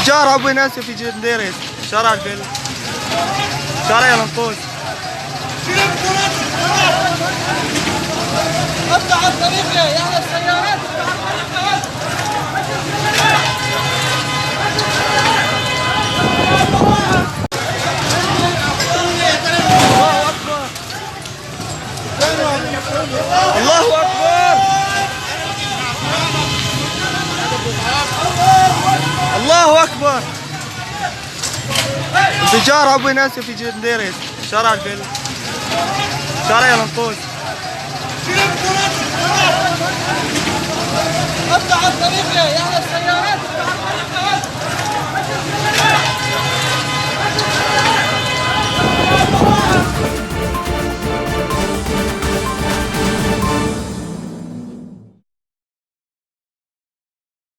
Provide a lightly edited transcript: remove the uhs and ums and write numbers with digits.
انفجار ابو ناس في جنديرس شارع الفيل شارع ينقوس. افتح الطريق يا اهل السيارات. الله اكبر الله اكبر. انفجار ابو ناس في جنديرس شارع الفيل شارع ينقوس. افتح الطريق يا اهل السيارات.